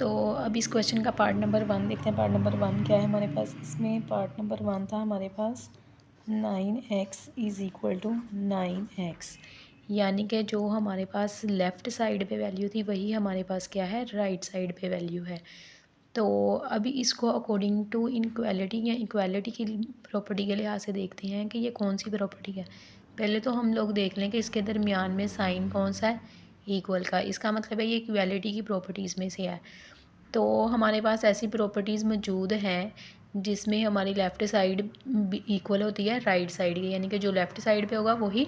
तो अब इस क्वेश्चन का पार्ट नंबर 1 देखते हैं। पार्ट नंबर 1 क्या है हमारे पास। इसमें पार्ट नंबर 1 था हमारे पास 9x is equal to 9x, यानी कि जो हमारे पास लेफ़्ट साइड पे वैल्यू थी वही हमारे पास क्या है, राइट साइड पे वैल्यू है। तो अभी इसको अकॉर्डिंग टू इनक्वालिटी या इक्वालिटी की प्रॉपर्टी के लिहाज से देखते हैं कि ये कौन सी प्रॉपर्टी है। पहले तो हम लोग देख लें कि इसके दरमियान में साइन कौन सा है, इक्वल का। इसका मतलब है ये इक्वालिटी की प्रॉपर्टीज़ में से है। तो हमारे पास ऐसी प्रॉपर्टीज़ मौजूद हैं जिसमें हमारी लेफ़्ट साइड इक्वल होती है राइट साइड की, यानी कि जो लेफ़्ट साइड पे होगा वही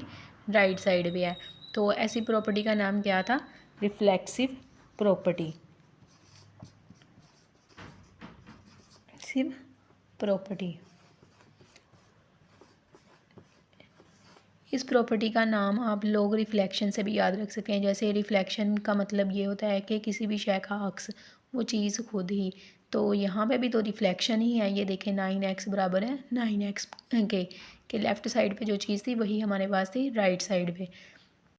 राइट साइड पे है। तो ऐसी प्रॉपर्टी का नाम क्या था, रिफ्लेक्सिव प्रॉपर्टी। सिर्फ प्रॉपर्टी। इस प्रॉपर्टी का नाम आप लोग रिफ्लेक्शन से भी याद रख सकते हैं। जैसे रिफ्लेक्शन का मतलब ये होता है कि किसी भी शय का अक्स वो चीज़ खुद ही, तो यहाँ पे भी तो रिफ्लेक्शन ही है। ये देखें 9x बराबर है 9x के लेफ़्ट साइड पे जो चीज़ थी वही हमारे पास थी राइट साइड पे।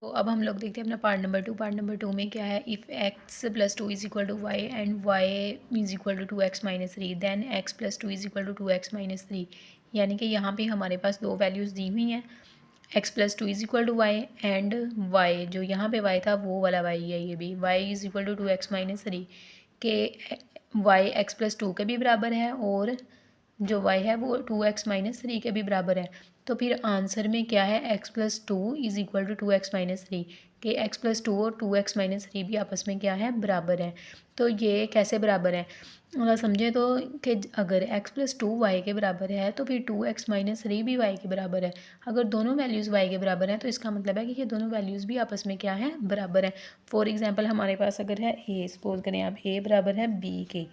तो अब हम लोग देखते हैं अपना पार्ट नंबर 2। पार्ट नंबर 2 में क्या है, if x + 2 is equal to y and y is equal to 2x - 3 then x + 2 is equal to 2x - 3। यानी कि यहाँ पे हमारे पास दो वैल्यूज़ दी हुई हैं, x + 2 is equal to y and y, जो यहाँ पे y था वो वाला y है। ये भी y is equal to 2x - 3 के y x + 2 के भी बराबर है और जो y है वो 2x - 3 के भी बराबर है। तो फिर आंसर में क्या है, x + 2 is equal to 2x - 3 के x + 2 और 2x - 3 भी आपस में क्या है, बराबर है। तो ये कैसे बराबर है, अगर समझें तो कि अगर x + 2 y के बराबर है तो फिर 2x - 3 भी y के बराबर है। अगर दोनों वैल्यूज़ y के बराबर हैं तो इसका मतलब है कि ये दोनों वैल्यूज़ भी आपस में क्या है, बराबर है। फॉर एग्जांपल हमारे पास अगर है a, सपोज करें आप a बराबर है b के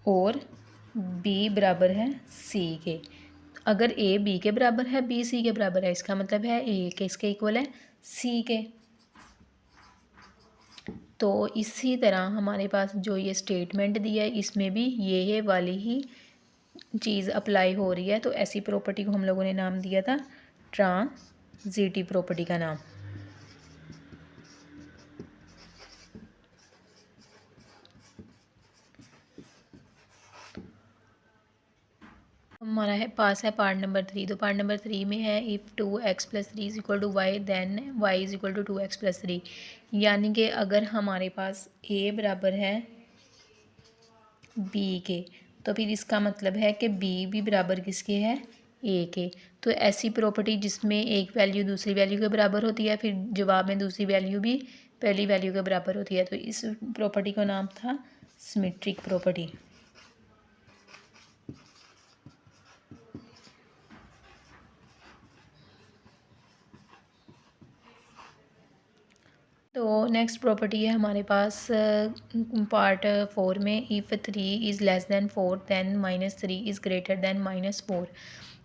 और b बराबर है c के। अगर a b के बराबर है, b c के बराबर है, इसका मतलब है a किसके इक्वल है, c के। तो इसी तरह हमारे पास जो ये स्टेटमेंट दिया है इसमें भी ये वाली ही चीज़ अप्लाई हो रही है। तो ऐसी प्रॉपर्टी को हम लोगों ने नाम दिया था ट्रांजिटिव प्रॉपर्टी का नाम। हमारा है पास है पार्ट नंबर 3। तो पार्ट नंबर 3 में है if 2x + 3 is equal to y then y is equal to 2x + 3। यानी कि अगर हमारे पास a बराबर है b के तो फिर इसका मतलब है कि b भी बराबर किसके है, a के। तो ऐसी प्रॉपर्टी जिसमें एक वैल्यू दूसरी वैल्यू के बराबर होती है, फिर जवाब में दूसरी वैल्यू भी पहली वैल्यू के बराबर होती है, तो इस प्रॉपर्टी का नाम था सिमेट्रिक प्रॉपर्टी। तो नेक्स्ट प्रॉपर्टी है हमारे पास पार्ट 4 में if 3 is less than 4 then -3 is greater than -4।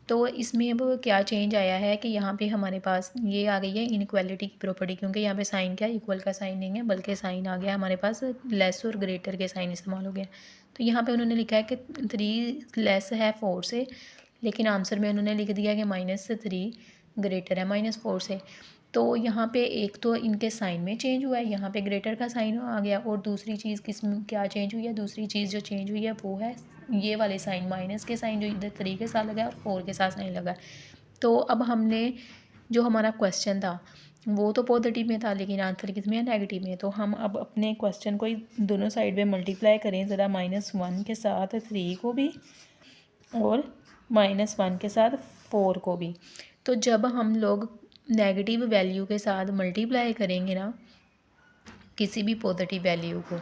तो इसमें अब क्या चेंज आया है कि यहाँ पे हमारे पास ये आ गई है इनक्वालिटी की प्रॉपर्टी, क्योंकि यहाँ पे साइन क्या है, इक्वल का साइन नहीं है बल्कि साइन आ गया हमारे पास लेस और ग्रेटर के साइन इस्तेमाल हो गया। तो यहाँ पे उन्होंने लिखा है कि 3 लेस है 4 से, लेकिन आंसर में उन्होंने लिख दिया कि -3 ग्रेटर है -4 से। तो यहाँ पे एक तो इनके साइन में चेंज हुआ है, यहाँ पे ग्रेटर का साइन आ गया, और दूसरी चीज़ किस में क्या चेंज हुई है, दूसरी चीज़ जो चेंज हुई है वो है ये वाले साइन, माइनस के साइन जो इधर 3 के साथ लगा है और 4 के साथ साइन लगा है। तो अब हमने जो हमारा क्वेश्चन था वो तो पॉजिटिव में था, लेकिन आंसर किस में है, नेगेटिव में। तो हम अब अपने क्वेश्चन को दोनों साइड में मल्टीप्लाई करें ज़रा, -1 के साथ 3 को भी और -1 के साथ 4 को भी। तो जब हम लोग नेगेटिव वैल्यू के साथ मल्टीप्लाई करेंगे ना किसी भी पॉजिटिव वैल्यू को,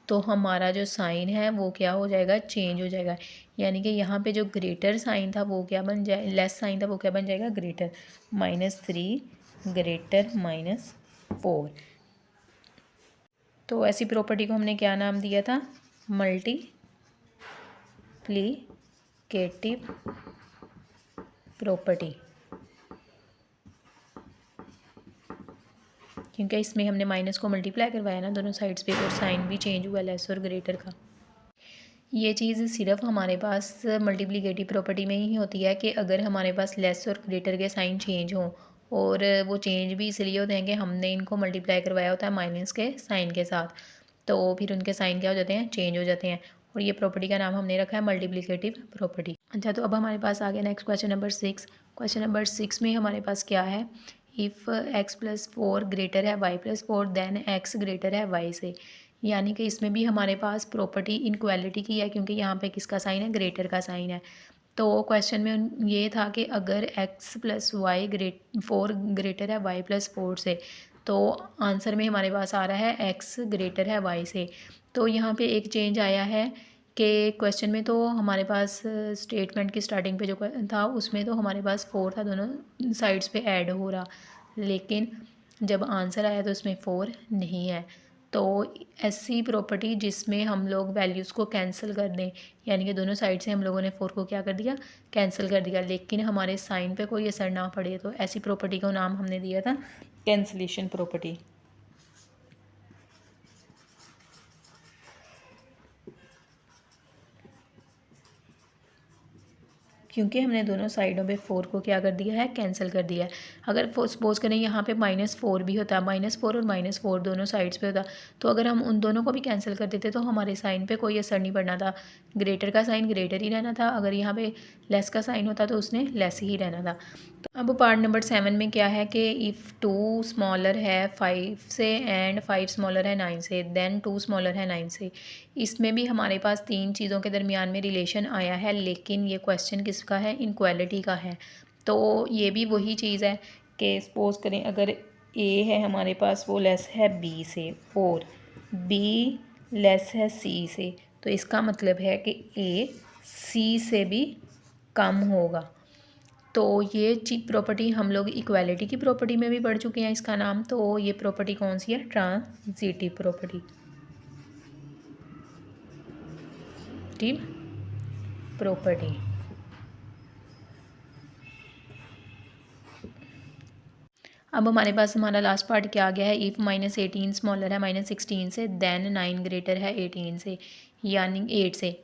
तो हमारा जो साइन है वो क्या हो जाएगा, चेंज हो जाएगा। यानी कि यहाँ पे जो ग्रेटर साइन था वो क्या बन जाए, लेस साइन था वो क्या बन जाएगा, ग्रेटर। -3 ग्रेटर -4। तो ऐसी प्रॉपर्टी को हमने क्या नाम दिया था, मल्टीप्लिकेटिव प्रॉपर्टी, क्योंकि इसमें हमने माइनस को मल्टीप्लाई करवाया ना दोनों साइड्स पे, और साइन भी चेंज हुआ लेस और ग्रेटर का। ये चीज़ सिर्फ हमारे पास मल्टीप्लिकेटिव प्रॉपर्टी में ही होती है कि अगर हमारे पास लेस और ग्रेटर के साइन चेंज हों, और वो चेंज भी इसलिए होते हैं कि हमने इनको मल्टीप्लाई करवाया होता है माइनस के साइन के साथ। तो फिर उनके साइन क्या हो जाते हैं, चेंज हो जाते हैं। और ये प्रॉपर्टी का नाम हमने रखा है मल्टीप्लिकेटिव प्रॉपर्टी। अच्छा, तो अब हमारे पास आ गया next question number 6। Question number 6 में हमारे पास क्या है, इफ़ x+4 ग्रेटर है y+4 देन x ग्रेटर है y से। यानी कि इसमें भी हमारे पास प्रॉपर्टी इनक्वालिटी की है, क्योंकि यहाँ पे किसका साइन है, ग्रेटर का साइन है। तो क्वेश्चन में ये था कि अगर x+4 ग्रेटर है y+4 से, तो आंसर में हमारे पास आ रहा है x ग्रेटर है y से। तो यहाँ पे एक चेंज आया है कि क्वेश्चन में तो हमारे पास स्टेटमेंट की स्टार्टिंग पे जो था उसमें तो हमारे पास 4 था, दोनों साइड्स पे ऐड हो रहा, लेकिन जब आंसर आया तो उसमें 4 नहीं है। तो ऐसी प्रॉपर्टी जिसमें हम लोग वैल्यूज़ को कैंसिल कर दें, यानी कि दोनों साइड से हम लोगों ने 4 को क्या कर दिया, कैंसिल कर दिया, लेकिन हमारे साइन पे कोई असर ना पड़े, तो ऐसी प्रॉपर्टी का नाम हमने दिया था कैंसिलेशन प्रॉपर्टी। क्योंकि हमने दोनों साइडों पे 4 को क्या कर दिया है, कैंसिल कर दिया है। अगर सपोज़ करें यहाँ पे -4 भी होता, -4 और -4 दोनों साइड्स पे होता, तो अगर हम उन दोनों को भी कैंसिल कर देते तो हमारे साइन पे कोई असर नहीं पड़ना था, ग्रेटर का साइन ग्रेटर ही रहना था, अगर यहाँ पे लेस का साइन होता तो उसने लेस ही रहना था। तो अब पार्ट नंबर 7 में क्या है कि इफ़ 2 स्मॉलर है 5 से एंड 5 स्मॉलर है 9 से, देन 2 स्मॉलर है 9 से। इसमें भी हमारे पास 3 चीज़ों के दरमियान में रिलेशन आया है, लेकिन ये क्वेश्चन किसका है, इनक्वालिटी का है। तो ये भी वही चीज़ है कि सपोज़ करें अगर ए है हमारे पास, वो लेस है बी से, और बी लेस है सी से, तो इसका मतलब है कि ए सी से भी कम होगा। तो ये प्रॉपर्टी हम लोग इक्वालिटी की प्रॉपर्टी में भी पढ़ चुके हैं इसका नाम। तो ये प्रॉपर्टी कौन सी है, ट्रांजिटिव प्रॉपर्टी, ठीक प्रॉपर्टी। अब हमारे पास हमारा लास्ट पार्ट क्या आ गया है, इफ़ -18 स्मॉलर है -16 से, देन 9 ग्रेटर है 18 से, यानी 8 से।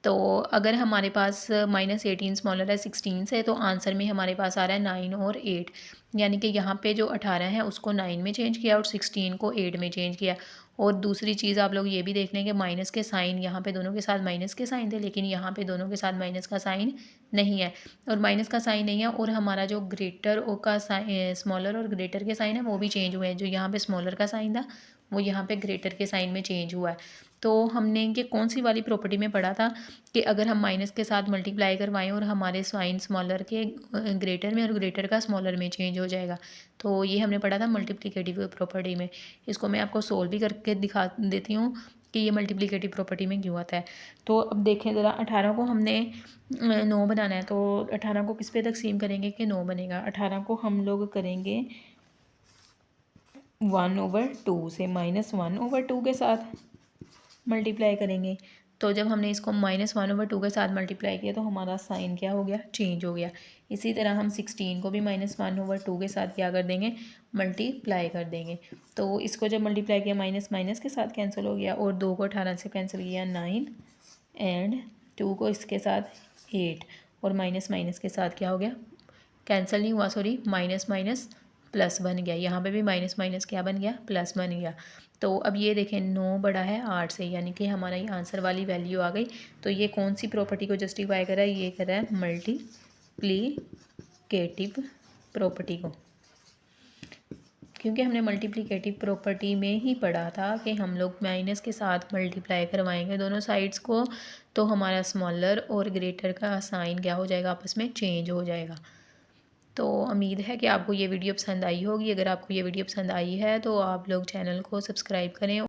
तो अगर हमारे पास -18 स्मॉलर है 16 से, तो आंसर में हमारे पास आ रहा है 9 और 8, यानी कि यहाँ पे जो 18 है उसको 9 में चेंज किया और 16 को 8 में चेंज किया। और दूसरी चीज़ आप लोग ये भी देख लें कि माइनस के साइन यहाँ पे दोनों के साथ माइनस के साइन थे, लेकिन यहाँ पे दोनों के साथ माइनस का साइन नहीं है, और माइनस का साइन नहीं है, और हमारा जो ग्रेटर का साइन, स्मॉलर और ग्रेटर के साइन है वो भी चेंज हुए हैं। जो यहाँ पे स्मॉलर का साइन था वो यहाँ पे ग्रेटर के साइन में चेंज हुआ है। तो हमने इनके कौन सी वाली प्रॉपर्टी में पढ़ा था कि अगर हम माइनस के साथ मल्टीप्लाई करवाएं और हमारे साइन स्मॉलर के ग्रेटर में और ग्रेटर का स्मॉलर में चेंज हो जाएगा। तो ये हमने पढ़ा था मल्टीप्लिकेटिव प्रॉपर्टी में। इसको मैं आपको सोल्व भी करके दिखा देती हूँ कि ये मल्टीप्लिकेटिव प्रॉपर्टी में क्यों आता है। तो अब देखें ज़रा, 18 को हमने 9 बनाना है, तो 18 को किस पे तकसीम करेंगे कि 9 बनेगा। 18 को हम लोग करेंगे 1/2 से, -1/2 के साथ मल्टीप्लाई करेंगे। तो जब हमने इसको -1/2 के साथ मल्टीप्लाई किया तो हमारा साइन क्या हो गया, चेंज हो गया। इसी तरह हम 16 को भी -1/2 के साथ क्या कर देंगे, मल्टीप्लाई कर देंगे। तो इसको जब मल्टीप्लाई किया माइनस माइनस के साथ कैंसिल हो गया, और 2 को 18 से कैंसिल किया 9, एंड 2 को इसके साथ 8, और माइनस माइनस के साथ क्या हो गया, कैंसिल नहीं हुआ, सॉरी, माइनस माइनस प्लस बन गया। यहाँ पे भी माइनस माइनस क्या बन गया, प्लस बन गया। तो अब ये देखें 9 बड़ा है 8 से, यानी कि हमारा ये आंसर वाली वैल्यू आ गई। तो ये कौन सी प्रॉपर्टी को जस्टिफाई कर रहा है, ये कर रहा है मल्टीप्लिकेटिव प्रॉपर्टी को, क्योंकि हमने मल्टीप्लिकेटिव प्रॉपर्टी में ही पढ़ा था कि हम लोग माइनस के साथ मल्टीप्लाई करवाएंगे दोनों साइड्स को, तो हमारा स्मॉलर और ग्रेटर का साइन क्या हो जाएगा, आपस में चेंज हो जाएगा। तो उम्मीद है कि आपको ये वीडियो पसंद आई होगी। अगर आपको ये वीडियो पसंद आई है तो आप लोग चैनल को सब्सक्राइब करें।